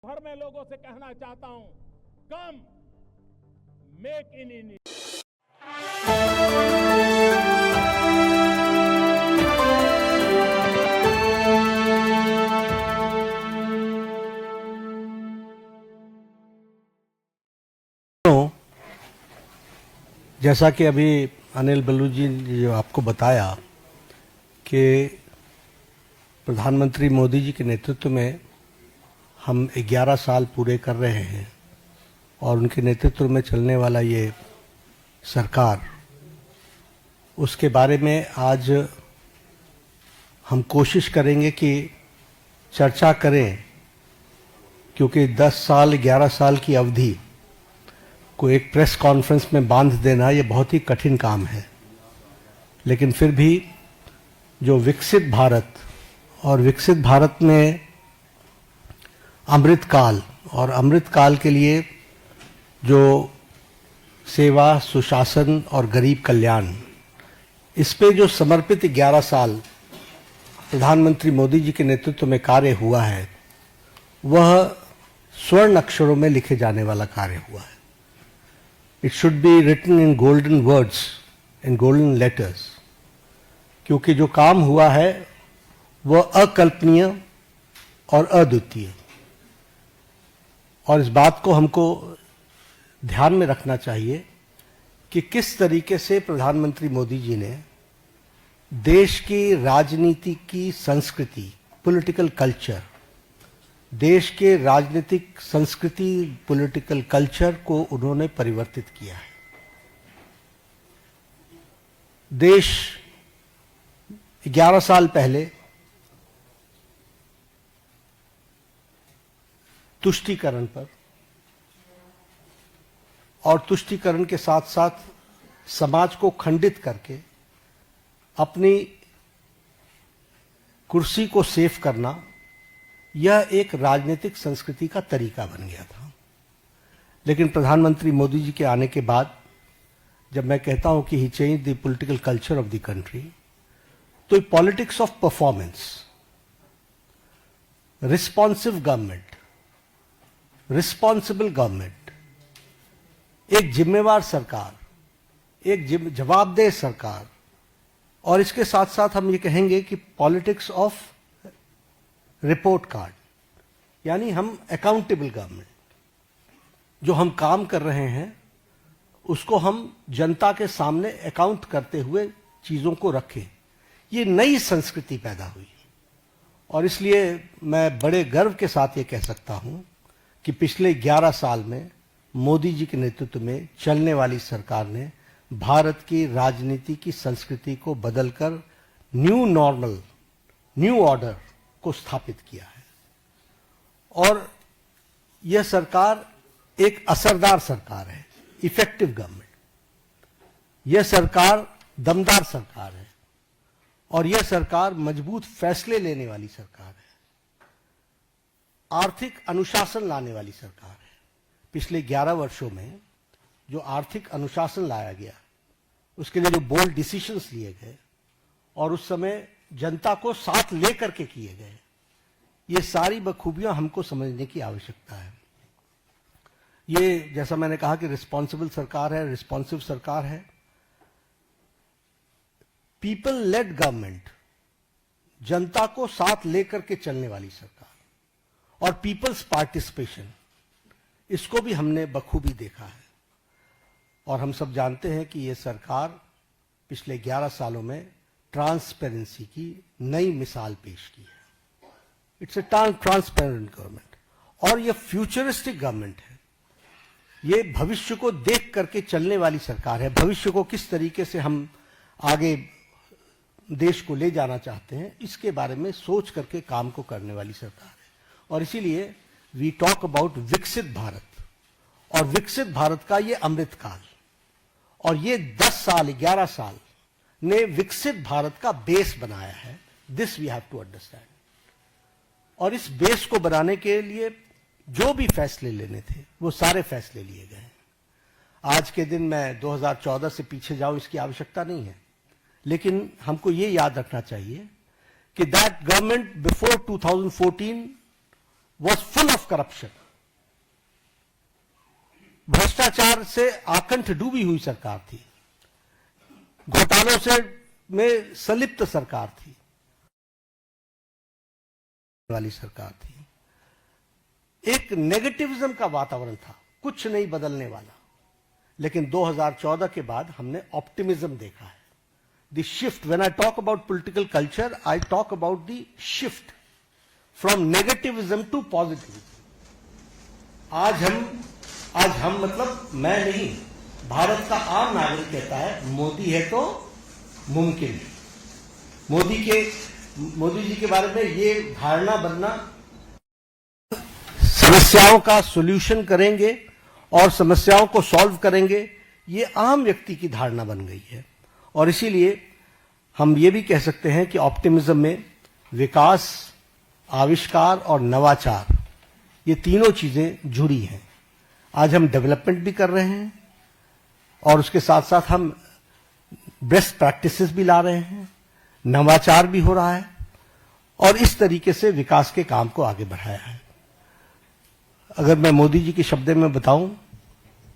भर में लोगों से कहना चाहता हूं, कम मेक इन इंडिया। जैसा कि अभी अनिल बल्लू जी ने जो आपको बताया कि प्रधानमंत्री मोदी जी के नेतृत्व में हम 11 साल पूरे कर रहे हैं और उनके नेतृत्व में चलने वाला ये सरकार, उसके बारे में आज हम कोशिश करेंगे कि चर्चा करें, क्योंकि 10 साल 11 साल की अवधि को एक प्रेस कॉन्फ्रेंस में बांध देना ये बहुत ही कठिन काम है। लेकिन फिर भी जो विकसित भारत और विकसित भारत में अमृतकाल और अमृतकाल के लिए जो सेवा, सुशासन और गरीब कल्याण, इस पे जो समर्पित 11 साल प्रधानमंत्री मोदी जी के नेतृत्व में कार्य हुआ है, वह स्वर्ण अक्षरों में लिखे जाने वाला कार्य हुआ है। It should be written in golden words, in golden letters, क्योंकि जो काम हुआ है वह अकल्पनीय और अद्वितीय, और इस बात को हमको ध्यान में रखना चाहिए कि किस तरीके से प्रधानमंत्री मोदी जी ने देश की राजनीति की संस्कृति, पॉलिटिकल कल्चर, देश के राजनीतिक संस्कृति, पॉलिटिकल कल्चर को उन्होंने परिवर्तित किया है। देश 11 साल पहले तुष्टीकरण पर और तुष्टीकरण के साथ साथ समाज को खंडित करके अपनी कुर्सी को सेव करना, यह एक राजनीतिक संस्कृति का तरीका बन गया था। लेकिन प्रधानमंत्री मोदी जी के आने के बाद जब मैं कहता हूं कि he change the political culture of the country, तो politics of performance, responsive government, responsible government, एक जिम्मेवार सरकार, एक जवाबदेह सरकार, और इसके साथ साथ हम ये कहेंगे कि पॉलिटिक्स ऑफ रिपोर्ट कार्ड, यानी हम अकाउंटेबल गवर्नमेंट, जो हम काम कर रहे हैं उसको हम जनता के सामने अकाउंट करते हुए चीजों को रखें। ये नई संस्कृति पैदा हुई, और इसलिए मैं बड़े गर्व के साथ ये कह सकता हूं कि पिछले 11 साल में मोदी जी के नेतृत्व में चलने वाली सरकार ने भारत की राजनीति की संस्कृति को बदलकर न्यू नॉर्मल, न्यू ऑर्डर को स्थापित किया है। और यह सरकार एक असरदार सरकार है, इफेक्टिव गवर्नमेंट। यह सरकार दमदार सरकार है, और यह सरकार मजबूत फैसले लेने वाली सरकार है, आर्थिक अनुशासन लाने वाली सरकार है। पिछले 11 वर्षों में जो आर्थिक अनुशासन लाया गया, उसके लिए जो बोल्ड डिसीजंस लिए गए और उस समय जनता को साथ लेकर के किए गए, ये सारी बखूबियां हमको समझने की आवश्यकता है। ये जैसा मैंने कहा कि रिस्पॉन्सिबल सरकार है, रिस्पॉन्सिव सरकार है, पीपल लेड गवर्नमेंट, जनता को साथ लेकर के चलने वाली सरकार, और पीपल्स पार्टिसिपेशन, इसको भी हमने बखूबी देखा है। और हम सब जानते हैं कि यह सरकार पिछले 11 सालों में ट्रांसपेरेंसी की नई मिसाल पेश की है। इट्स ए ट्रांसपेरेंट गवर्नमेंट, और यह फ्यूचरिस्टिक गवर्नमेंट है। ये भविष्य को देख करके चलने वाली सरकार है। भविष्य को किस तरीके से हम आगे देश को ले जाना चाहते हैं, इसके बारे में सोच करके काम को करने वाली सरकार है। और इसीलिए वी टॉक अबाउट विकसित भारत, और विकसित भारत का ये अमृतकाल, और ये 10 साल 11 साल ने विकसित भारत का बेस बनाया है। This we have to understand. और इस बेस को बनाने के लिए जो भी फैसले लेने थे, वो सारे फैसले लिए गए। आज के दिन मैं 2014 से पीछे जाऊं, इसकी आवश्यकता नहीं है, लेकिन हमको ये याद रखना चाहिए कि that government before 2014 was full of corruption. भ्रष्टाचार से आकंठ डूबी हुई सरकार थी, घोटालों से में संलिप्त सरकार थी, वाली सरकार थी। एक नेगेटिविज्म का वातावरण था, कुछ नहीं बदलने वाला। लेकिन 2014 के बाद हमने ऑप्टिमिज्म देखा है। The shift, when I talk about political culture, I talk about the shift from negativism to positivism. आज हम मतलब मैं नहीं, भारत का आम नागरिक कहता है मोदी है तो मुमकिन है। मोदी जी के बारे में ये धारणा बनना, समस्याओं का सॉल्यूशन करेंगे और समस्याओं को सॉल्व करेंगे, ये आम व्यक्ति की धारणा बन गई है। और इसीलिए हम ये भी कह सकते हैं कि ऑप्टिमिज्म में विकास, आविष्कार और नवाचार, ये तीनों चीजें जुड़ी हैं। आज हम डेवलपमेंट भी कर रहे हैं और उसके साथ साथ हम बेस्ट प्रैक्टिसेस भी ला रहे हैं, नवाचार भी हो रहा है और इस तरीके से विकास के काम को आगे बढ़ाया है। अगर मैं मोदी जी के शब्दों में बताऊं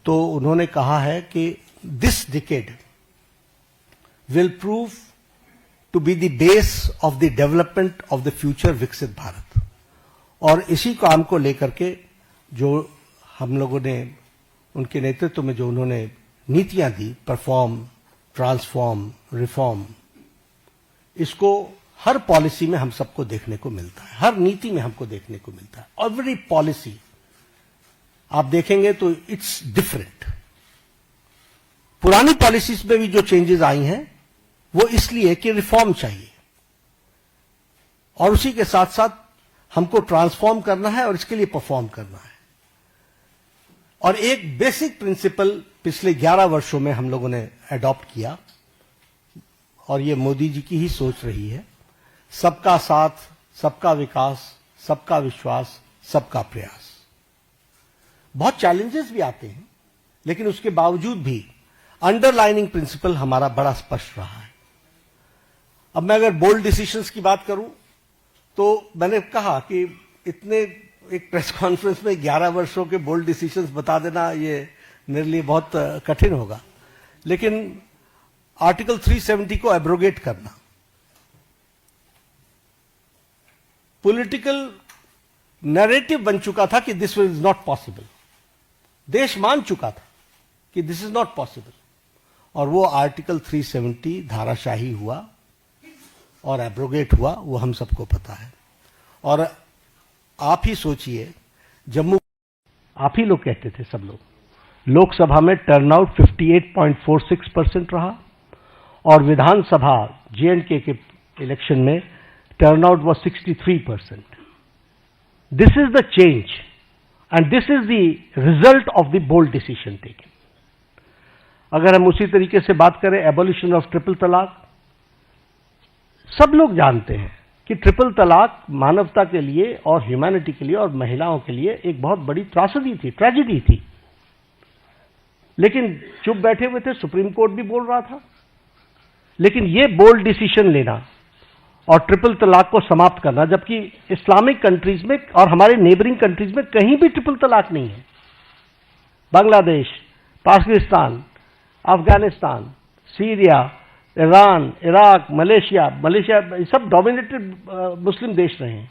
तो उन्होंने कहा है कि this decade will prove to be the base of the development of the future विकसित भारत। और इसी काम को लेकर के जो हम लोगों ने उनके नेतृत्व में जो उन्होंने नीतियां दी, परफॉर्म, ट्रांसफॉर्म, रिफॉर्म, इसको हर पॉलिसी में हम सबको देखने को मिलता है, हर नीति में हमको देखने को मिलता है। एवरी पॉलिसी आप देखेंगे तो इट्स डिफरेंट। पुरानी पॉलिसीज में भी जो चेंजेस आई हैं वो इसलिए कि रिफॉर्म चाहिए और उसी के साथ साथ हमको ट्रांसफॉर्म करना है और इसके लिए परफॉर्म करना है। और एक बेसिक प्रिंसिपल पिछले 11 वर्षों में हम लोगों ने अडॉप्ट किया और ये मोदी जी की ही सोच रही है, सबका साथ, सबका विकास, सबका विश्वास, सबका प्रयास। बहुत चैलेंजेस भी आते हैं लेकिन उसके बावजूद भी अंडरलाइनिंग प्रिंसिपल हमारा बड़ा स्पष्ट रहा है। अब मैं अगर बोल्ड डिसीजंस की बात करूं तो मैंने कहा कि इतने एक प्रेस कॉन्फ्रेंस में 11 वर्षों के बोल्ड डिसीजंस बता देना ये मेरे लिए बहुत कठिन होगा, लेकिन आर्टिकल 370 को एब्रोगेट करना, पॉलिटिकल नैरेटिव बन चुका था कि दिस इज नॉट पॉसिबल, देश मान चुका था कि दिस इज नॉट पॉसिबल, और वो आर्टिकल 370 धाराशाही हुआ और एब्रोगेट हुआ, वो हम सबको पता है। और आप ही सोचिए, जम्मू, आप ही लोग कहते थे, सब लोग, लोकसभा में टर्नआउट 58.46% रहा और विधानसभा J&K के इलेक्शन में turnout was 63%। This is the change and this is the result of the bold decision taken. अगर हम उसी तरीके से बात करें एबॉलिशन ऑफ ट्रिपल तलाक, सब लोग जानते हैं कि ट्रिपल तलाक मानवता के लिए और ह्यूमैनिटी के लिए और महिलाओं के लिए एक बहुत बड़ी त्रासदी थी, ट्रेजेडी थी, लेकिन चुप बैठे हुए थे, सुप्रीम कोर्ट भी बोल रहा था। लेकिन ये बोल्ड डिसीजन लेना और ट्रिपल तलाक को समाप्त करना, जबकि इस्लामिक कंट्रीज में और हमारे नेबरिंग कंट्रीज में कहीं भी ट्रिपल तलाक नहीं है। Bangladesh, Pakistan, Afghanistan, Syria, Iran, Iraq, Malaysia सब डोमिनेटेड मुस्लिम देश रहे हैं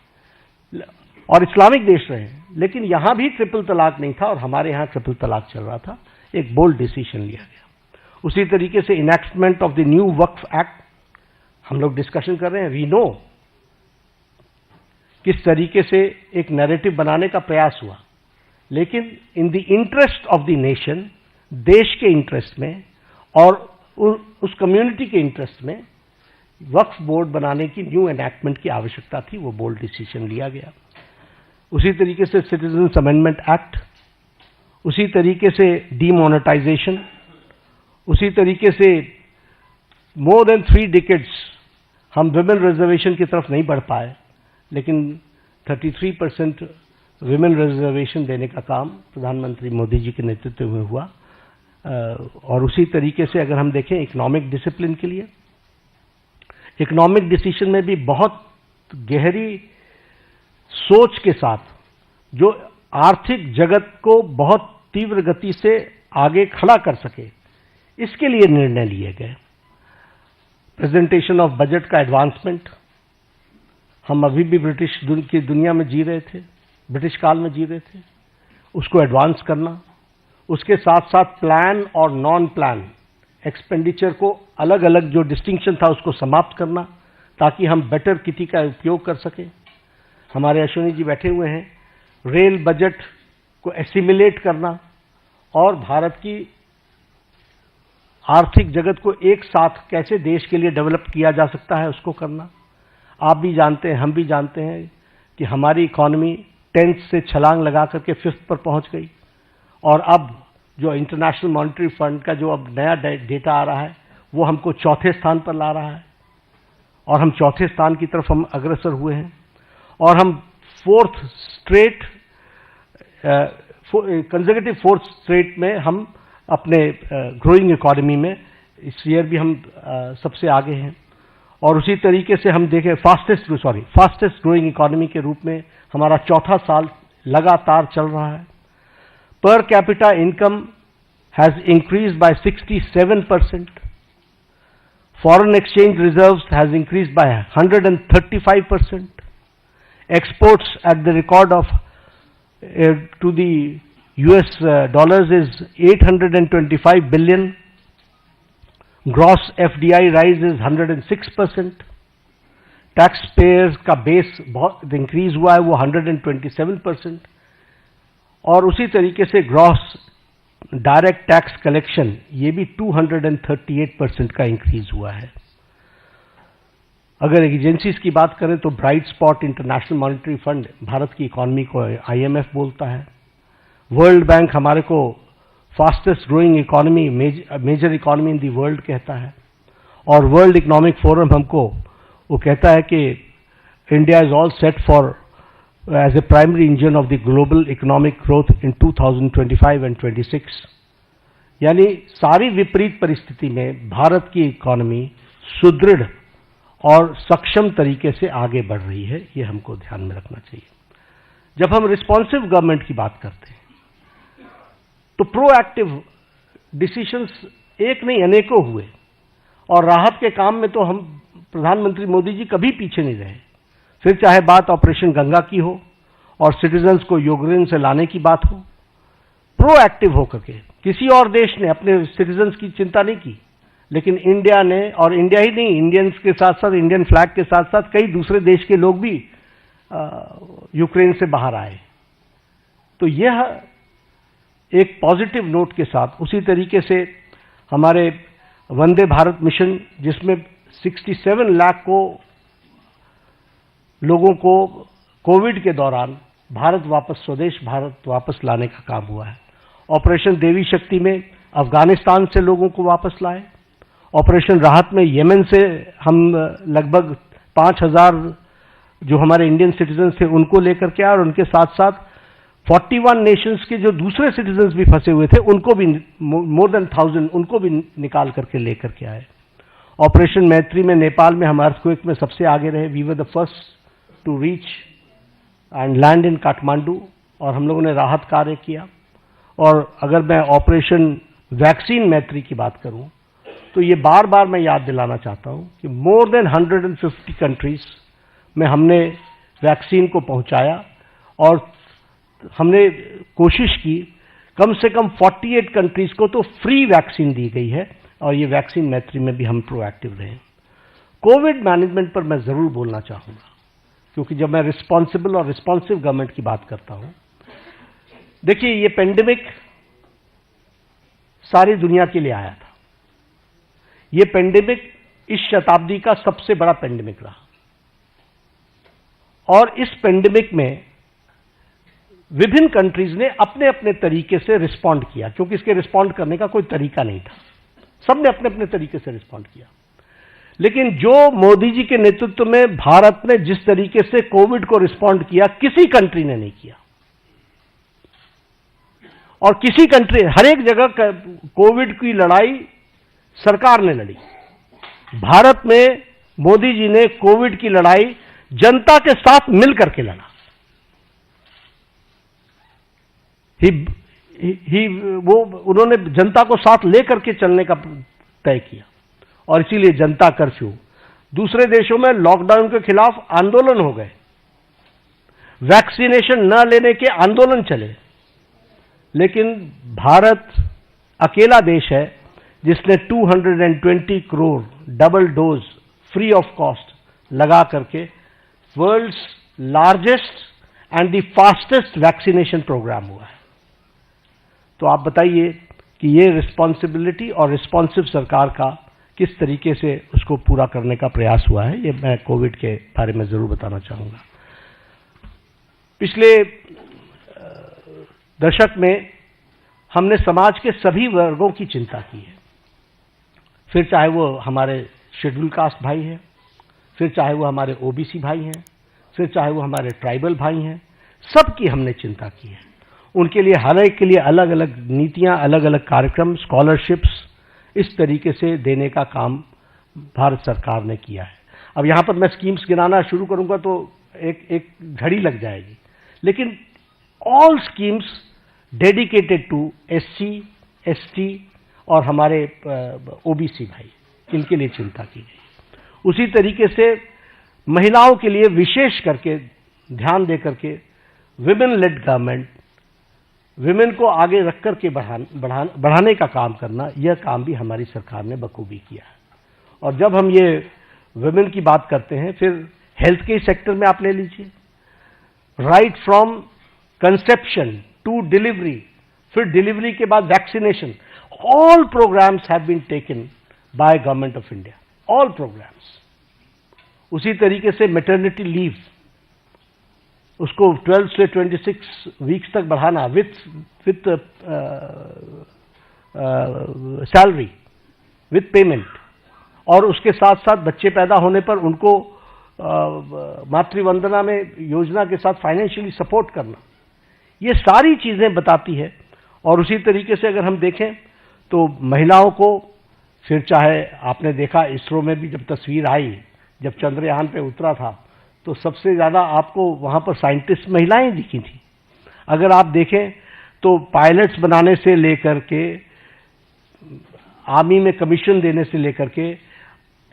और इस्लामिक देश रहे हैं, लेकिन यहां भी ट्रिपल तलाक नहीं था और हमारे यहां ट्रिपल तलाक चल रहा था। एक बोल्ड डिसीजन लिया गया। उसी तरीके से enactment of the new Waqf act हम लोग डिस्कशन कर रहे हैं। वी नो किस तरीके से एक नैरेटिव बनाने का प्रयास हुआ, लेकिन in the interest of the nation, देश के इंटरेस्ट में और उस कम्युनिटी के इंटरेस्ट में वक्फ बोर्ड बनाने की न्यू एनैक्टमेंट की आवश्यकता थी, वो बोल्ड डिसीजन लिया गया। उसी तरीके से सिटीजन्स अमेंडमेंट एक्ट, उसी तरीके से डीमोनेटाइजेशन, उसी तरीके से मोर देन 3 डिकेड्स हम विमेन रिजर्वेशन की तरफ नहीं बढ़ पाए, लेकिन 33% विमेन रिजर्वेशन देने का काम प्रधानमंत्री मोदी जी के नेतृत्व में हुआ। और उसी तरीके से अगर हम देखें इकोनॉमिक डिसिप्लिन के लिए, इकोनॉमिक डिसीजन में भी बहुत गहरी सोच के साथ जो आर्थिक जगत को बहुत तीव्र गति से आगे खड़ा कर सके, इसके लिए निर्णय लिए गए। प्रेजेंटेशन ऑफ बजट का एडवांसमेंट, हम अभी भी ब्रिटिश की दुनिया में जी रहे थे, ब्रिटिश काल में जी रहे थे, उसको एडवांस करना, उसके साथ साथ प्लान और नॉन प्लान एक्सपेंडिचर को अलग अलग जो डिस्टिंक्शन था उसको समाप्त करना, ताकि हम बेटर किटी का उपयोग कर सकें। हमारे अश्विनी जी बैठे हुए हैं, रेल बजट को एसिमिलेट करना और भारत की आर्थिक जगत को एक साथ कैसे देश के लिए डेवलप किया जा सकता है उसको करना। आप भी जानते हैं, हम भी जानते हैं कि हमारी इकॉनमी 10th से छलांग लगा करके 5th पर पहुंच गई, और अब जो इंटरनेशनल मॉनेटरी फंड का जो अब नया डेटा आ रहा है वो हमको 4थे स्थान पर ला रहा है, और हम 4थे स्थान की तरफ हम अग्रसर हुए हैं, और हम 4th straight conservative 4th straight में हम अपने ग्रोइंग इकोनॉमी में इस ईयर भी हम सबसे आगे हैं। और उसी तरीके से हम देखें फास्टेस्ट ग्रोइंग इकोनॉमी के रूप में हमारा 4था साल लगातार चल रहा है। Per capita income has increased by 67%, foreign exchange reserves has increased by 135%, exports at the record of to the US dollars is 825 billion, gross FDI rise is 106%, taxpayers का बेस बहुत इंक्रीज हुआ है वो 127%, और उसी तरीके से ग्रॉस डायरेक्ट टैक्स कलेक्शन ये भी 238% का इंक्रीज हुआ है। अगर एजेंसीज की बात करें तो bright spot international monetary fund Bharat की इकॉनमी को IMF बोलता है, वर्ल्ड बैंक हमारे को fastest growing economy, major economy in the world कहता है, और वर्ल्ड इकोनॉमिक फोरम हमको वो कहता है कि India is all set for as a primary engine of the global economic growth in 2025 and 26। यानी सारी विपरीत परिस्थिति में भारत की इकोनॉमी सुदृढ़ और सक्षम तरीके से आगे बढ़ रही है, ये हमको ध्यान में रखना चाहिए। जब हम रिस्पॉन्सिव गवर्नमेंट की बात करते हैं तो प्रोएक्टिव डिसीजंस एक नहीं अनेकों हुए, और राहत के काम में तो हम प्रधानमंत्री मोदी जी कभी पीछे नहीं रहे। फिर चाहे बात ऑपरेशन गंगा की हो और सिटीजन्स को यूक्रेन से लाने की बात हो, प्रोएक्टिव होकर के किसी और देश ने अपने सिटीजन्स की चिंता नहीं की, लेकिन इंडिया ने, और इंडिया ही नहीं, इंडियंस के साथ साथ, इंडियन फ्लैग के साथ साथ कई दूसरे देश के लोग भी यूक्रेन से बाहर आए। तो यह एक पॉजिटिव नोट के साथ, उसी तरीके से हमारे वंदे भारत मिशन जिसमें 67 लाख को लोगों को कोविड के दौरान भारत वापस, स्वदेश भारत वापस लाने का काम हुआ है। ऑपरेशन देवी शक्ति में अफगानिस्तान से लोगों को वापस लाए, ऑपरेशन राहत में येमेन से हम लगभग 5000 जो हमारे इंडियन सिटीजन थे उनको लेकर के आए, और उनके साथ साथ 41 नेशंस के जो दूसरे सिटीजन्स भी फंसे हुए थे उनको भी, मोर देन 1000 उनको भी निकाल करके लेकर के आए। ऑपरेशन मैत्री में नेपाल में हम अर्थक्वेक में सबसे आगे रहे, we were the first to reach and land in Kathmandu, और हम लोगों ने राहत कार्य किया। और अगर मैं ऑपरेशन वैक्सीन मैत्री की बात करूं तो ये बार बार मैं याद दिलाना चाहता हूं कि मोर देन 150 कंट्रीज में हमने वैक्सीन को पहुंचाया, और हमने कोशिश की कम से कम 48 कंट्रीज को तो फ्री वैक्सीन दी गई है, और ये वैक्सीन मैत्री में भी हम प्रोएक्टिव रहे। कोविड मैनेजमेंट पर मैं जरूर बोलना चाहूंगा, क्योंकि जब मैं रिस्पॉन्सिबल और रिस्पॉन्सिव गवर्नमेंट की बात करता हूं, देखिए ये पेंडेमिक सारी दुनिया के लिए आया था। ये पेंडेमिक इस शताब्दी का सबसे बड़ा पेंडेमिक रहा, और इस पेंडेमिक में विभिन्न कंट्रीज ने अपने अपने तरीके से रिस्पॉन्ड किया, क्योंकि इसके रिस्पॉन्ड करने का कोई तरीका नहीं था, सबने अपने अपने तरीके से रिस्पॉन्ड किया। लेकिन जो मोदी जी के नेतृत्व में भारत ने जिस तरीके से कोविड को रिस्पॉन्ड किया, किसी कंट्री ने नहीं किया, और किसी कंट्री, हर एक जगह कोविड की लड़ाई सरकार ने लड़ी। भारत में मोदी जी ने कोविड की लड़ाई जनता के साथ मिलकर के लड़ा। वो उन्होंने जनता को साथ लेकर के चलने का तय किया और इसीलिए जनता कर्फ्यू। दूसरे देशों में लॉकडाउन के खिलाफ आंदोलन हो गए, वैक्सीनेशन न लेने के आंदोलन चले, लेकिन भारत अकेला देश है जिसने 220 crore double dose free of cost लगा करके world's largest and the fastest vaccination program हुआ है। तो आप बताइए कि ये रिस्पॉन्सिबिलिटी और रिस्पॉन्सिव सरकार का किस तरीके से उसको पूरा करने का प्रयास हुआ है, ये मैं कोविड के बारे में जरूर बताना चाहूंगा। पिछले दशक में हमने समाज के सभी वर्गों की चिंता की है, फिर चाहे वो हमारे शेड्यूल कास्ट भाई हैं, फिर चाहे वो हमारे ओबीसी भाई हैं, फिर चाहे वो हमारे ट्राइबल भाई हैं, सबकी हमने चिंता की है। उनके लिए हर एक के लिए अलग अलग नीतियां, अलग अलग कार्यक्रम, स्कॉलरशिप्स इस तरीके से देने का काम भारत सरकार ने किया है। अब यहां पर मैं स्कीम्स गिनाना शुरू करूंगा तो एक घड़ी लग जाएगी, लेकिन all schemes dedicated to SC, ST और हमारे ओबीसी भाई, इनके लिए चिंता की गई। उसी तरीके से महिलाओं के लिए विशेष करके ध्यान देकर के विमेन लेड गवर्नमेंट, विमेन को आगे रख करके बढ़ाने का काम करना, यह काम भी हमारी सरकार ने बखूबी किया है। और जब हम ये विमेन की बात करते हैं, फिर हेल्थ के सेक्टर में आप ले लीजिए, right from conception to delivery, फिर डिलीवरी के बाद vaccination, all programs have been taken by government of India, all programs. उसी तरीके से मैटरनिटी लीव, उसको 12 से 26 वीक्स तक बढ़ाना विथ सैलरी, विथ पेमेंट, और उसके साथ साथ बच्चे पैदा होने पर उनको मातृवंदना में योजना के साथ फाइनेंशियली सपोर्ट करना, ये सारी चीजें बताती है। और उसी तरीके से अगर हम देखें तो महिलाओं को, फिर चाहे आपने देखा इसरो में भी जब तस्वीर आई, जब चंद्रयान पे उतरा था, तो सबसे ज्यादा आपको वहां पर साइंटिस्ट महिलाएं दिखी थी। अगर आप देखें तो पायलट्स बनाने से लेकर के, आर्मी में कमीशन देने से लेकर के,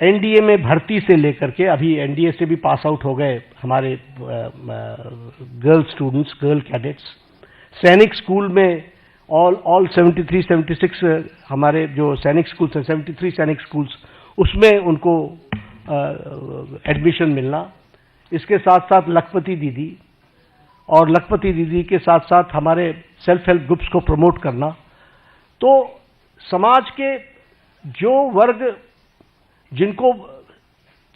एनडीए में भर्ती से लेकर के, अभी एनडीए से भी पास आउट हो गए हमारे गर्ल स्टूडेंट्स, गर्ल कैडेट्स, सैनिक स्कूल में ऑल 73-76 हमारे जो सैनिक स्कूल्स हैं, 73 सैनिक स्कूल्स, उसमें उनको एडमिशन मिलना। इसके साथ साथ लखपति दीदी, और लखपति दीदी के साथ साथ हमारे सेल्फ हेल्प ग्रुप्स को प्रमोट करना। तो समाज के जो वर्ग जिनको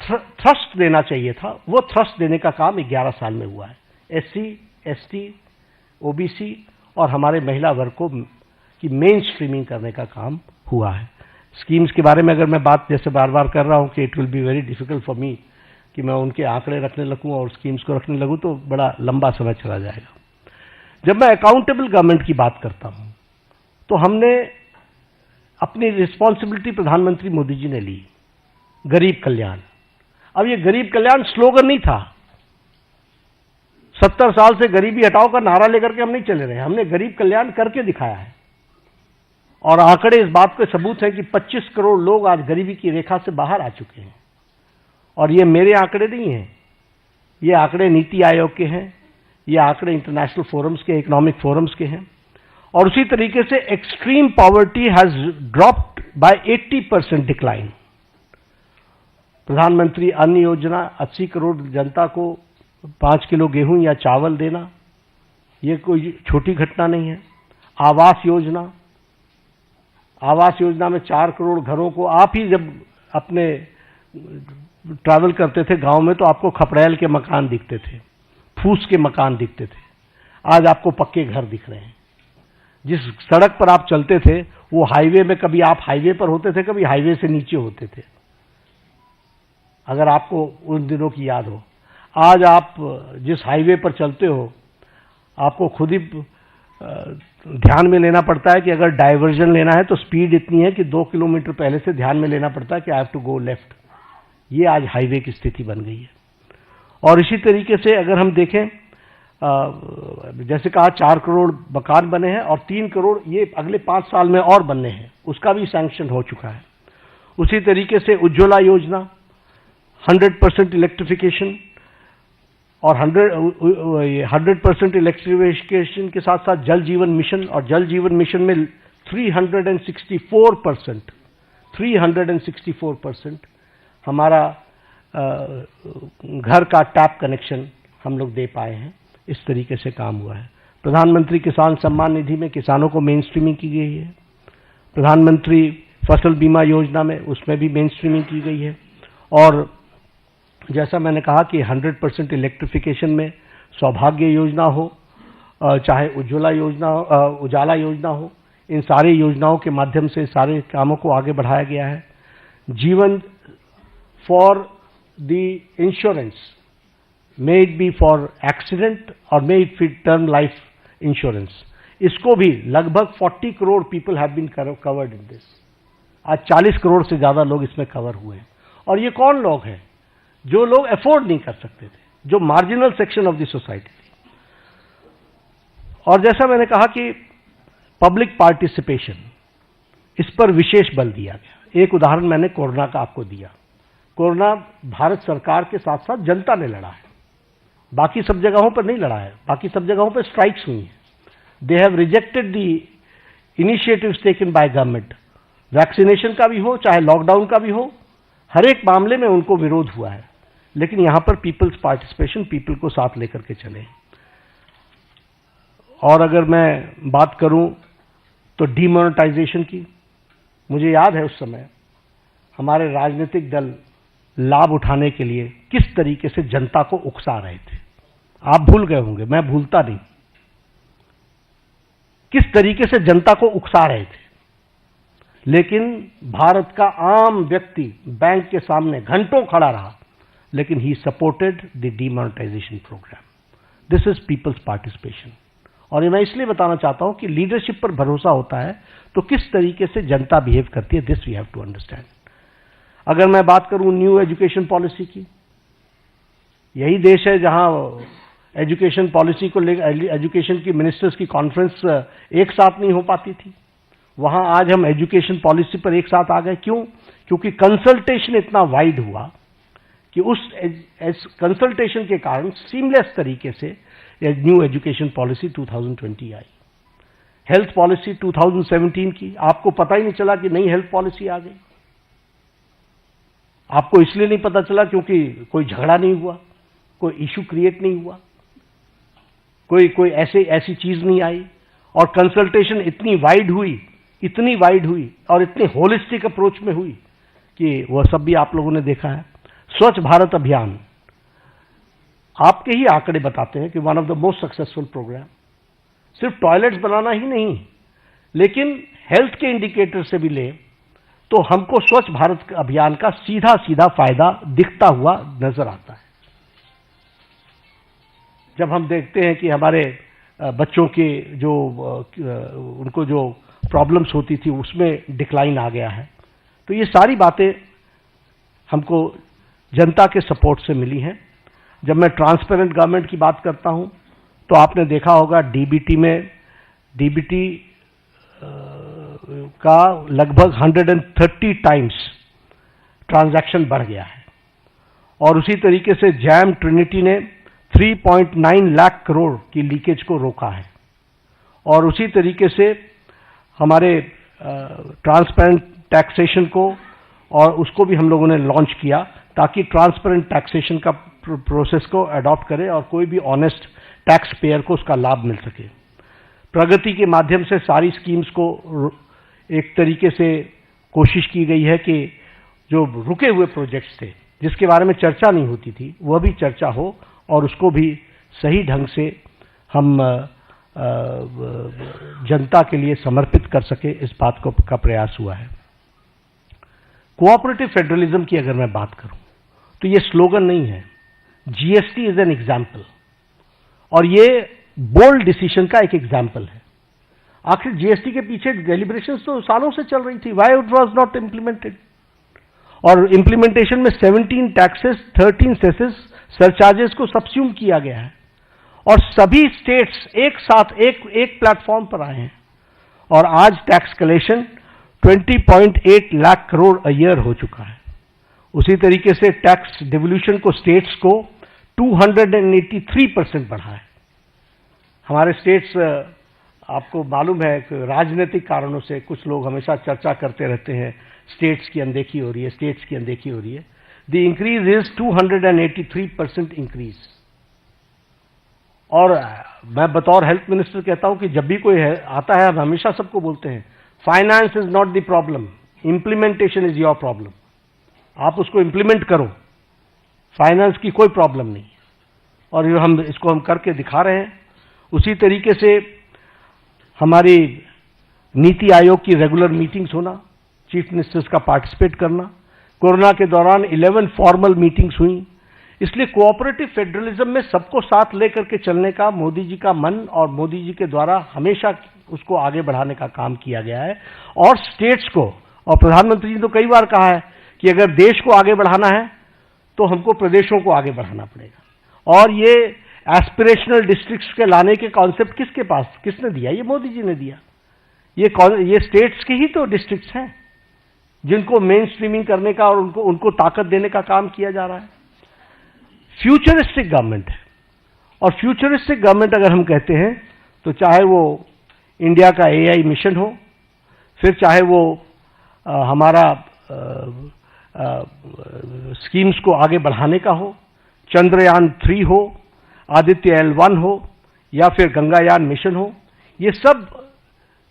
थ्रस्ट देना चाहिए था, वो थ्रस्ट देने का काम 11 साल में हुआ है। एससी, एसटी, ओबीसी और हमारे महिला वर्ग को की मेन स्ट्रीमिंग करने का काम हुआ है। स्कीम्स के बारे में अगर मैं बात जैसे बार बार कर रहा हूं कि it will be very difficult for me कि मैं उनके आंकड़े रखने लगूं और स्कीम्स को रखने लगूं तो बड़ा लंबा समय चला जाएगा। जब मैं अकाउंटेबल गवर्नमेंट की बात करता हूं तो हमने अपनी रिस्पॉन्सिबिलिटी प्रधानमंत्री मोदी जी ने ली, गरीब कल्याण। अब ये गरीब कल्याण स्लोगन नहीं था, 70 साल से गरीबी हटाओ का नारा लेकर के हम नहीं चले रहे, हमने गरीब कल्याण करके दिखाया है। और आंकड़े इस बात के सबूत है कि 25 करोड़ लोग आज गरीबी की रेखा से बाहर आ चुके हैं। और ये मेरे आंकड़े नहीं हैं, ये आंकड़े नीति आयोग के हैं, ये आंकड़े इंटरनेशनल फोरम्स के, इकोनॉमिक फोरम्स के हैं। और उसी तरीके से extreme poverty has dropped by 80% decline. प्रधानमंत्री अन्न योजना, 80 करोड़ जनता को 5 किलो गेहूं या चावल देना, ये कोई छोटी घटना नहीं है। आवास योजना, आवास योजना में 4 करोड़ घरों को, आप ही जब अपने ट्रैवल करते थे गांव में तो आपको खपड़ैल के मकान दिखते थे, फूस के मकान दिखते थे, आज आपको पक्के घर दिख रहे हैं। जिस सड़क पर आप चलते थे वो हाईवे में, कभी आप हाईवे पर होते थे, कभी हाईवे से नीचे होते थे, अगर आपको उन दिनों की याद हो। आज आप जिस हाईवे पर चलते हो आपको खुद ही ध्यान में लेना पड़ता है कि अगर डाइवर्जन लेना है तो स्पीड इतनी है कि 2 किलोमीटर पहले से ध्यान में लेना पड़ता है कि I have to go left. ये आज हाईवे की स्थिति बन गई है। और इसी तरीके से अगर हम देखें जैसे कहा 4 करोड़ मकान बने हैं और 3 करोड़ ये अगले 5 साल में और बनने हैं, उसका भी सैंक्शन हो चुका है। उसी तरीके से उज्ज्वला योजना 100% इलेक्ट्रिफिकेशन और 100% इलेक्ट्रिफिकेशन के साथ साथ जल जीवन मिशन, और जल जीवन मिशन में 364% हमारा घर का टैप कनेक्शन हम लोग दे पाए हैं। इस तरीके से काम हुआ है। प्रधानमंत्री किसान सम्मान निधि में किसानों को मेन स्ट्रीमिंग की गई है। प्रधानमंत्री फसल बीमा योजना में उसमें भी मेन स्ट्रीमिंग की गई है। और जैसा मैंने कहा कि 100% इलेक्ट्रिफिकेशन में सौभाग्य योजना हो, चाहे उज्ज्वला योजना, उजाला योजना हो, इन सारी योजनाओं के माध्यम से सारे कामों को आगे बढ़ाया गया है। जीवन for the insurance, may it be for accident और may it be term life insurance, इसको भी लगभग 40 crore people have been covered in this. आज 40 करोड़ से ज्यादा लोग इसमें कवर हुए हैं। और ये कौन लोग हैं? जो लोग अफोर्ड नहीं कर सकते थे, जो marginal section of the society थी। और जैसा मैंने कहा कि पब्लिक पार्टिसिपेशन, इस पर विशेष बल दिया गया। एक उदाहरण मैंने कोरोना का आपको दिया। कोरोना भारत सरकार के साथ साथ जनता ने लड़ा है, बाकी सब जगहों पर नहीं लड़ा है। बाकी सब जगहों पर स्ट्राइक्स हुई हैं। They have rejected the initiatives taken by government, vaccination का भी हो चाहे लॉकडाउन का भी हो, हर एक मामले में उनको विरोध हुआ है। लेकिन यहां पर पीपल्स पार्टिसिपेशन, पीपल को साथ लेकर के चले। और अगर मैं बात करूं तो डीमोनेटाइजेशन की, मुझे याद है उस समय हमारे राजनीतिक दल लाभ उठाने के लिए किस तरीके से जनता को उकसा रहे थे। आप भूल गए होंगे, मैं भूलता नहीं, किस तरीके से जनता को उकसा रहे थे। लेकिन भारत का आम व्यक्ति बैंक के सामने घंटों खड़ा रहा, लेकिन he supported the demonetization program. This is people's participation. और ये मैं इसलिए बताना चाहता हूं कि लीडरशिप पर भरोसा होता है तो किस तरीके से जनता बिहेव करती है, this we have to understand. अगर मैं बात करूं न्यू एजुकेशन पॉलिसी की, यही देश है जहां एजुकेशन पॉलिसी को लेकर एजुकेशन की मिनिस्टर्स की कॉन्फ्रेंस एक साथ नहीं हो पाती थी। वहां आज हम एजुकेशन पॉलिसी पर एक साथ आ गए। क्यों? क्योंकि कंसल्टेशन इतना वाइड हुआ कि उस कंसल्टेशन के कारण सीमलेस तरीके से न्यू एजुकेशन पॉलिसी 2020 आई। हेल्थ पॉलिसी 2017 की, आपको पता ही नहीं चला कि नई हेल्थ पॉलिसी आ गई। आपको इसलिए नहीं पता चला क्योंकि कोई झगड़ा नहीं हुआ, कोई इश्यू क्रिएट नहीं हुआ, कोई ऐसी चीज नहीं आई। और कंसल्टेशन इतनी वाइड हुई और इतने होलिस्टिक अप्रोच में हुई कि वह सब भी आप लोगों ने देखा है। स्वच्छ भारत अभियान, आपके ही आंकड़े बताते हैं कि one of the most successful program. सिर्फ टॉयलेट्स बनाना ही नहीं, लेकिन हेल्थ के इंडिकेटर से भी ले तो हमको स्वच्छ भारत अभियान का सीधा सीधा फायदा दिखता हुआ नजर आता है। जब हम देखते हैं कि हमारे बच्चों के जो उनको जो प्रॉब्लम्स होती थी उसमें डिक्लाइन आ गया है, तो ये सारी बातें हमको जनता के सपोर्ट से मिली हैं। जब मैं ट्रांसपेरेंट गवर्नमेंट की बात करता हूं तो आपने देखा होगा डीबीटी का लगभग 130 टाइम्स ट्रांजैक्शन बढ़ गया है। और उसी तरीके से जैम ट्रिनिटी ने 3.9 लाख करोड़ की लीकेज को रोका है। और उसी तरीके से हमारे ट्रांसपेरेंट टैक्सेशन को और उसको भी हम लोगों ने लॉन्च किया ताकि ट्रांसपेरेंट टैक्सेशन का प्रोसेस को अडॉप्ट करे और कोई भी ऑनेस्ट टैक्स पेयर को उसका लाभ मिल सके। प्रगति के माध्यम से सारी स्कीम्स को एक तरीके से कोशिश की गई है कि जो रुके हुए प्रोजेक्ट्स थे जिसके बारे में चर्चा नहीं होती थी वह भी चर्चा हो और उसको भी सही ढंग से हम जनता के लिए समर्पित कर सके, इस बात का प्रयास हुआ है। कोऑपरेटिव फेडरलिज्म की अगर मैं बात करूं तो ये स्लोगन नहीं है, जीएसटी इज एन एग्जाम्पल और ये बोल्ड डिसीजन का एक एग्जाम्पल है। आखिर जीएसटी के पीछे डेलिब्रेशंस तो सालों से चल रही थी, why it was not implemented. और इम्प्लीमेंटेशन में 17 टैक्सेस, 13 सेसेस, सरचार्जेस को सब्स्यूम किया गया है और सभी स्टेट्स एक साथ एक प्लेटफॉर्म पर आए हैं और आज tax collection 20.8 lakh crore a year हो चुका है। उसी तरीके से टैक्स डिवोल्यूशन को स्टेट्स को 283% बढ़ा है। हमारे स्टेट्स, आपको मालूम है कि राजनीतिक कारणों से कुछ लोग हमेशा चर्चा करते रहते हैं स्टेट्स की अनदेखी हो रही है, स्टेट्स की अनदेखी हो रही है। The increase is 283% increase. और मैं बतौर हेल्थ मिनिस्टर कहता हूं कि जब भी कोई आता है, हम हमेशा सबको बोलते हैं finance is not the problem, implementation is your problem. आप उसको इंप्लीमेंट करो, फाइनेंस की कोई प्रॉब्लम नहीं। और ये इसको हम करके दिखा रहे हैं। उसी तरीके से हमारी नीति आयोग की रेगुलर मीटिंग्स होना, चीफ मिनिस्टर्स का पार्टिसिपेट करना, कोरोना के दौरान 11 फॉर्मल मीटिंग्स हुई। इसलिए कोऑपरेटिव फेडरलिज्म में सबको साथ लेकर के चलने का मोदी जी का मन और मोदी जी के द्वारा हमेशा उसको आगे बढ़ाने का काम किया गया है। और स्टेट्स को, और प्रधानमंत्री जी ने तो कई बार कहा है कि अगर देश को आगे बढ़ाना है तो हमको प्रदेशों को आगे बढ़ाना पड़ेगा। और ये एस्पिरेशनल डिस्ट्रिक्ट्स के लाने के कॉन्सेप्ट किसने दिया? ये मोदी जी ने दिया। ये स्टेट्स के ही तो डिस्ट्रिक्ट्स हैं जिनको मेन स्ट्रीमिंग करने का और उनको ताकत देने का काम किया जा रहा है। फ्यूचरिस्टिक गवर्नमेंट है। और फ्यूचरिस्टिक गवर्नमेंट अगर हम कहते हैं तो चाहे वो इंडिया का AI मिशन हो, फिर चाहे वो हमारा स्कीम्स को आगे बढ़ाने का हो, चंद्रयान 3 हो, आदित्य L1 हो, या फिर गंगायान मिशन हो, ये सब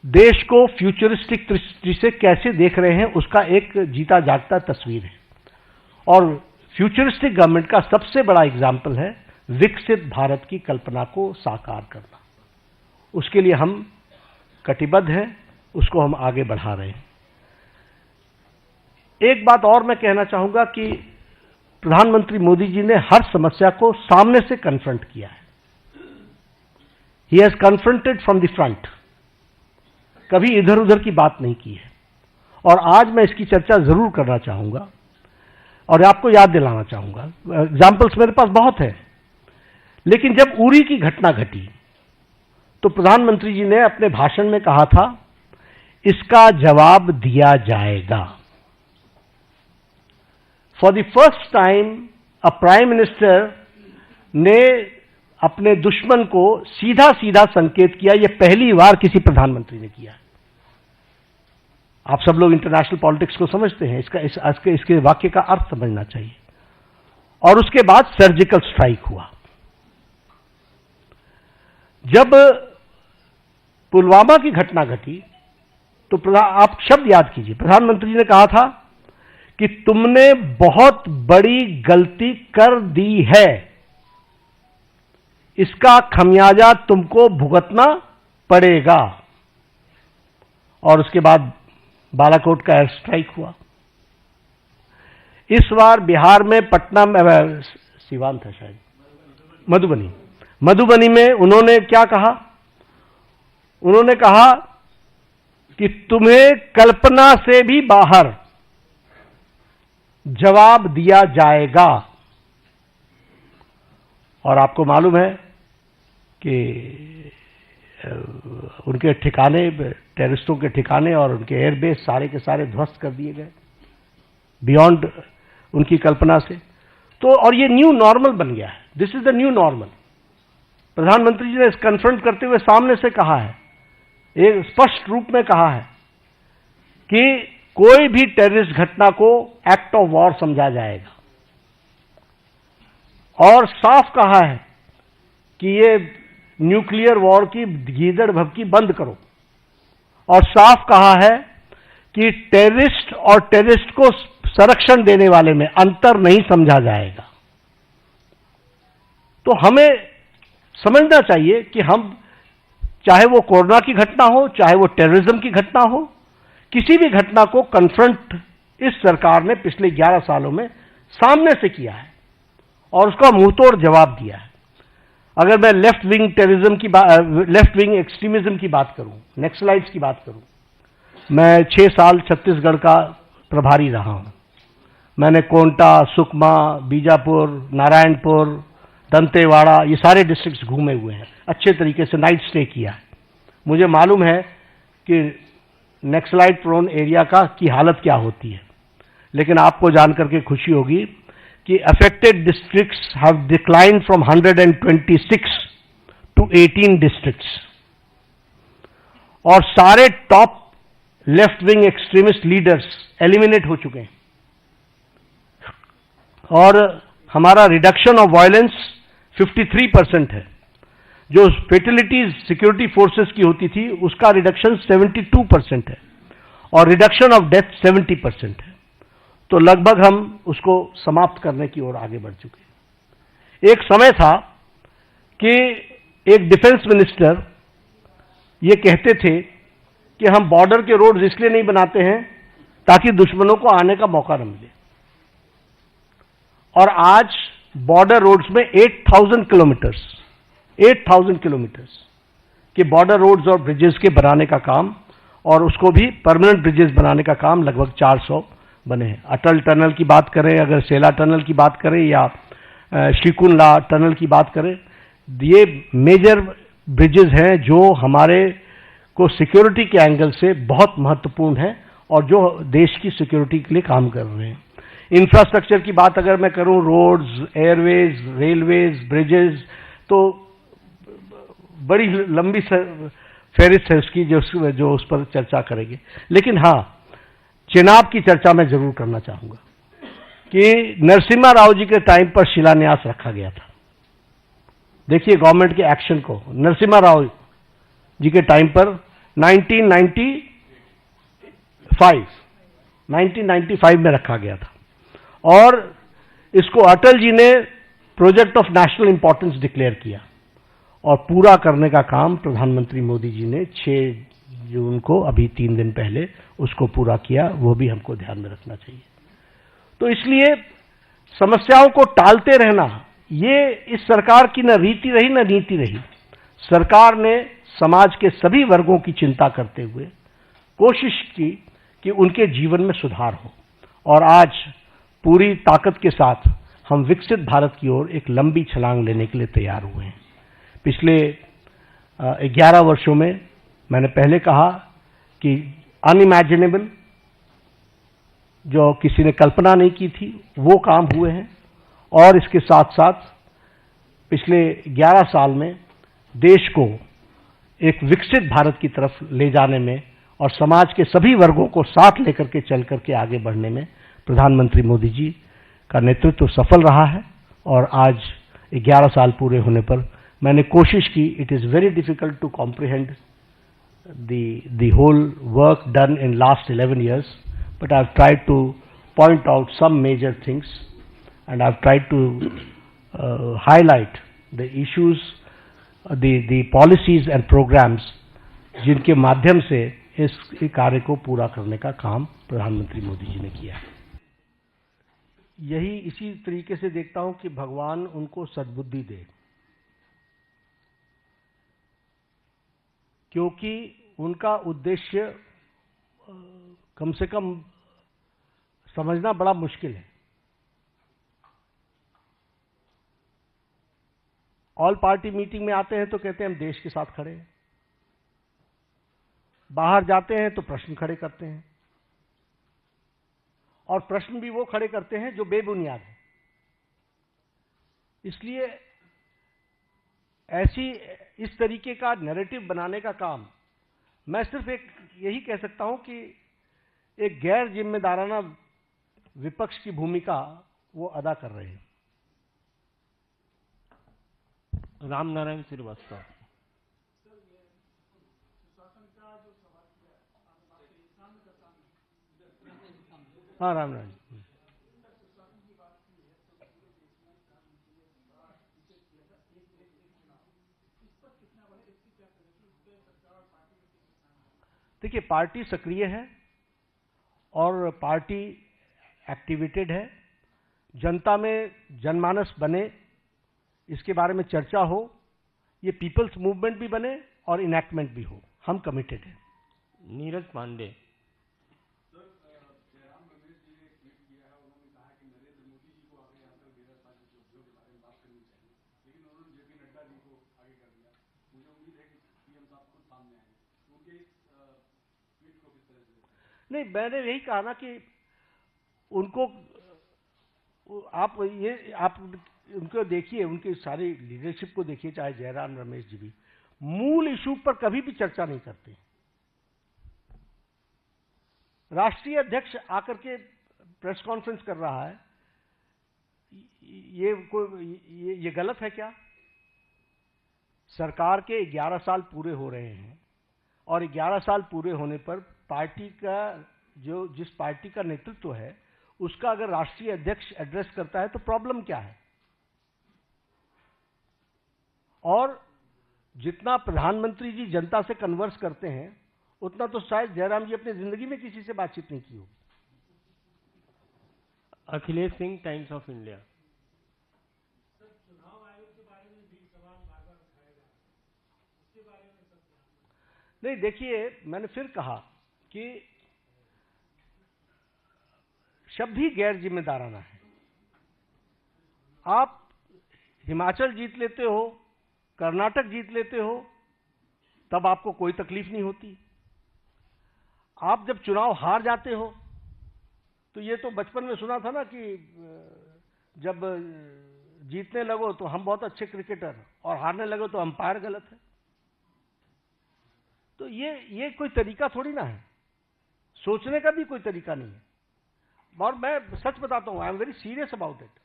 देश को फ्यूचरिस्टिक दृष्टि से कैसे देख रहे हैं उसका एक जीता जागता तस्वीर है। और फ्यूचरिस्टिक गवर्नमेंट का सबसे बड़ा एग्जाम्पल है विकसित भारत की कल्पना को साकार करना। उसके लिए हम कटिबद्ध हैं, उसको हम आगे बढ़ा रहे हैं। एक बात और मैं कहना चाहूंगा कि प्रधानमंत्री मोदी जी ने हर समस्या को सामने से कन्फ्रंट किया है। He has confronted from the front, कभी इधर उधर की बात नहीं की है। और आज मैं इसकी चर्चा जरूर करना चाहूंगा और आपको याद दिलाना चाहूंगा। एग्जाम्पल्स मेरे पास बहुत है, लेकिन जब उरी की घटना घटी तो प्रधानमंत्री जी ने अपने भाषण में कहा था इसका जवाब दिया जाएगा। For the first time a prime minister ने अपने दुश्मन को सीधा सीधा संकेत किया। यह पहली बार किसी प्रधानमंत्री ने किया। आप सब लोग इंटरनेशनल पॉलिटिक्स को समझते हैं, इसके वाक्य का अर्थ समझना चाहिए। और उसके बाद सर्जिकल स्ट्राइक हुआ। जब पुलवामा की घटना घटी तो आप शब्द याद कीजिए, प्रधानमंत्री ने कहा था कि तुमने बहुत बड़ी गलती कर दी है, इसका खमियाजा तुमको भुगतना पड़ेगा। और उसके बाद बालाकोट का एयर स्ट्राइक हुआ। इस बार बिहार में पटना में, सीवान था शायद, मधुबनी में उन्होंने क्या कहा? उन्होंने कहा कि तुम्हें कल्पना से भी बाहर जवाब दिया जाएगा। और आपको मालूम है कि उनके ठिकाने, टेररिस्टों के ठिकाने और उनके एयरबेस सारे के सारे ध्वस्त कर दिए गए बियॉन्ड उनकी कल्पना से। तो और ये न्यू नॉर्मल बन गया है। This is the new normal. प्रधानमंत्री जी ने इस कन्फ्रंट करते हुए सामने से कहा है, एक स्पष्ट रूप में कहा है कि कोई भी टेररिस्ट घटना को एक्ट ऑफ वॉर समझा जाएगा। और साफ कहा है कि ये न्यूक्लियर वॉर की गीदड़ भभकी बंद करो। और साफ कहा है कि टेररिस्ट और टेररिस्ट को संरक्षण देने वाले में अंतर नहीं समझा जाएगा। तो हमें समझना चाहिए कि हम, चाहे वो कोरोना की घटना हो, चाहे वो टेररिज्म की घटना हो, किसी भी घटना को कन्फ्रंट इस सरकार ने पिछले 11 सालों में सामने से किया है और उसका मुंहतोड़ जवाब दिया है। अगर मैं लेफ्ट विंग टेररिज्म की लेफ्ट विंग एक्सट्रीमिज्म की बात करूं, नक्सलाइट्स की बात करूं, मैं 6 साल छत्तीसगढ़ का प्रभारी रहा हूं। मैंने कोंटा, सुकमा, बीजापुर, नारायणपुर, दंतेवाड़ा, ये सारे डिस्ट्रिक्ट्स घूमे हुए हैं, अच्छे तरीके से नाइट स्टे किया है। मुझे मालूम है कि नक्सलाइट प्रोन एरिया की हालत क्या होती है, लेकिन आपको जानकर के खुशी होगी कि affected districts have declined from 126 to 18 districts, और सारे top left wing extremist leaders eliminate हो चुके हैं, और हमारा रिडक्शन ऑफ वायलेंस 53% है। जो फेटलिटीज सिक्योरिटी फोर्सेस की होती थी उसका रिडक्शन 72% है, और रिडक्शन ऑफ डेथ 70% है। तो लगभग हम उसको समाप्त करने की ओर आगे बढ़ चुके हैं। एक समय था कि एक डिफेंस मिनिस्टर ये कहते थे कि हम बॉर्डर के रोड्स इसलिए नहीं बनाते हैं ताकि दुश्मनों को आने का मौका न मिले, और आज बॉर्डर रोड्स में 8,000 किलोमीटर्स के बॉर्डर रोड्स और ब्रिजेस के बनाने का काम, और उसको भी परमानेंट ब्रिजेस बनाने का काम लगभग 400 बने हैं। अटल टनल की बात करें, अगर सेला टनल की बात करें, या श्रीकुंडला टनल की बात करें, ये मेजर ब्रिजेस हैं जो हमारे को सिक्योरिटी के एंगल से बहुत महत्वपूर्ण है और जो देश की सिक्योरिटी के लिए काम कर रहे हैं। इंफ्रास्ट्रक्चर की बात अगर मैं करूं, रोड्स, एयरवेज, रेलवेज, ब्रिजेस, तो बड़ी लंबी फहरिस्त है उसकी, जो उस पर चर्चा करेंगे। लेकिन हाँ, चेनाब की चर्चा मैं जरूर करना चाहूंगा कि नरसिम्हा राव जी के टाइम पर शिलान्यास रखा गया था। देखिए गवर्नमेंट के एक्शन को, नरसिम्हा राव जी के टाइम पर 1995 में रखा गया था, और इसको अटल जी ने project of national importance declare किया, और पूरा करने का काम प्रधानमंत्री मोदी जी ने 6 जून को, अभी 3 दिन पहले, उसको पूरा किया। वो भी हमको ध्यान में रखना चाहिए। तो इसलिए समस्याओं को टालते रहना, ये इस सरकार की न रीति रही न नीति रही। सरकार ने समाज के सभी वर्गों की चिंता करते हुए कोशिश की कि उनके जीवन में सुधार हो, और आज पूरी ताकत के साथ हम विकसित भारत की ओर एक लंबी छलांग लेने के लिए तैयार हुए हैं। पिछले 11 वर्षों में मैंने पहले कहा कि अनइमेजिनेबल, जो किसी ने कल्पना नहीं की थी, वो काम हुए हैं, और इसके साथ साथ पिछले 11 साल में देश को एक विकसित भारत की तरफ ले जाने में और समाज के सभी वर्गों को साथ लेकर के चल करके आगे बढ़ने में प्रधानमंत्री मोदी जी का नेतृत्व सफल रहा है। और आज 11 साल पूरे होने पर मैंने कोशिश की, it is very difficult to comprehend the whole work done in last 11 years, but I've tried to point out some major things, and I've tried to highlight the issues, the policies and programs जिनके माध्यम से इस कार्य को पूरा करने का काम प्रधानमंत्री मोदी जी ने किया है। यही इसी तरीके से देखता हूं कि भगवान उनको सद्बुद्धि दे, क्योंकि उनका उद्देश्य कम से कम समझना बड़ा मुश्किल है। ऑल पार्टी मीटिंग में आते हैं तो कहते हैं हम देश के साथ खड़े हैं, बाहर जाते हैं तो प्रश्न खड़े करते हैं, और प्रश्न भी वो खड़े करते हैं जो बेबुनियाद है। इसलिए इस तरीके का नैरेटिव बनाने का काम, मैं सिर्फ यही कह सकता हूं कि एक गैर जिम्मेदाराना विपक्ष की भूमिका वो अदा कर रहे हैं। रामनारायण श्रीवास्तव। हाँ, रामनारायण। देखिए, पार्टी सक्रिय है और पार्टी एक्टिवेटेड है। जनता में जनमानस बने, इसके बारे में चर्चा हो, ये पीपल्स मूवमेंट भी बने और इनैक्टमेंट भी हो, हम कमिटेड हैं। नीरज पांडे। नहीं, मैंने यही कहा ना कि उनको आप उनको देखिए, उनकी सारी लीडरशिप को देखिए, चाहे जयराम रमेश जी भी मूल इशू पर कभी भी चर्चा नहीं करते। राष्ट्रीय अध्यक्ष आकर के प्रेस कॉन्फ्रेंस कर रहा है, ये गलत है क्या? सरकार के 11 साल पूरे हो रहे हैं और 11 साल पूरे होने पर पार्टी का जिस पार्टी का नेतृत्व है उसका अगर राष्ट्रीय अध्यक्ष एड्रेस करता है तो प्रॉब्लम क्या है? और जितना प्रधानमंत्री जी जनता से कन्वर्स करते हैं उतना तो शायद जयराम जी अपनी जिंदगी में किसी से बातचीत नहीं की होगी। Akhilesh Singh, times of India. चुनाव आयोग के बारे में भी सवाल बार बार उठाया जा रहा है, उसके बारे में सब नहीं, देखिए, मैंने फिर कहा कि शब्द ही गैर जिम्मेदाराना है। आप हिमाचल जीत लेते हो, कर्नाटक जीत लेते हो, तब आपको कोई तकलीफ नहीं होती। आप जब चुनाव हार जाते हो तो ये तो बचपन में सुना था ना कि जब जीतने लगो तो हम बहुत अच्छे क्रिकेटर और हारने लगो तो अंपायर गलत है। तो ये कोई तरीका थोड़ी ना है, सोचने का भी कोई तरीका नहीं है। और मैं सच बताता हूं, I am very serious about it.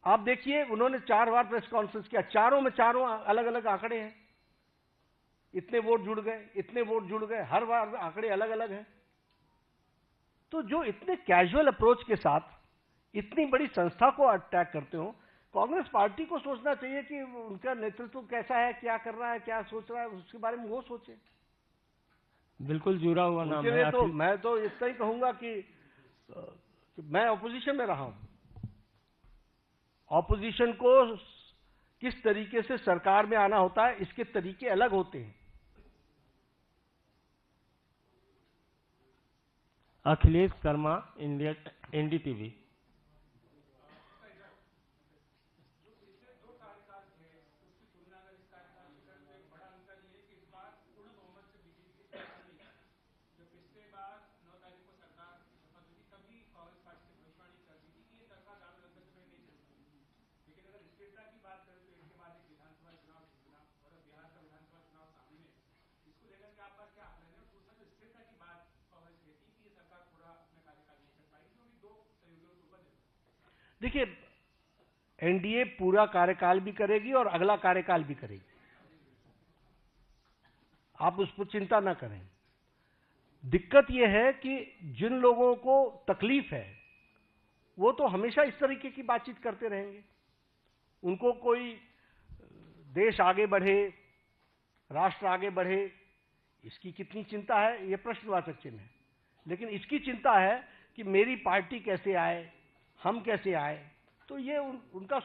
आप देखिए, उन्होंने 4 बार प्रेस कॉन्फ्रेंस किया, चारों में चारों अलग अलग आंकड़े हैं। इतने वोट जुड़ गए, इतने वोट जुड़ गए, हर बार आंकड़े अलग अलग हैं। तो जो इतने कैजुअल अप्रोच के साथ इतनी बड़ी संस्था को अटैक करते हो, कांग्रेस पार्टी को सोचना चाहिए कि उनका नेतृत्व कैसा है, क्या कर रहा है, क्या सोच रहा है, उसके बारे में वो सोचे। बिल्कुल जुड़ा हुआ नाम है। तो मैं तो इतना ही कहूंगा कि मैं ऑपोजिशन में रहा हूं। ऑपोजिशन को किस तरीके से सरकार में आना होता है, इसके तरीके अलग होते हैं। Akhilesh Sharma, India, NDTV. देखिए, एनडीए पूरा कार्यकाल भी करेगी और अगला कार्यकाल भी करेगी, आप उस पर चिंता ना करें। दिक्कत यह है कि जिन लोगों को तकलीफ है वो तो हमेशा इस तरीके की बातचीत करते रहेंगे। उनको कोई देश आगे बढ़े, राष्ट्र आगे बढ़े, इसकी कितनी चिंता है ये प्रश्नवाचक चिन्ह है। लेकिन इसकी चिंता है कि मेरी पार्टी कैसे आए, हम कैसे आए। तो ये उनका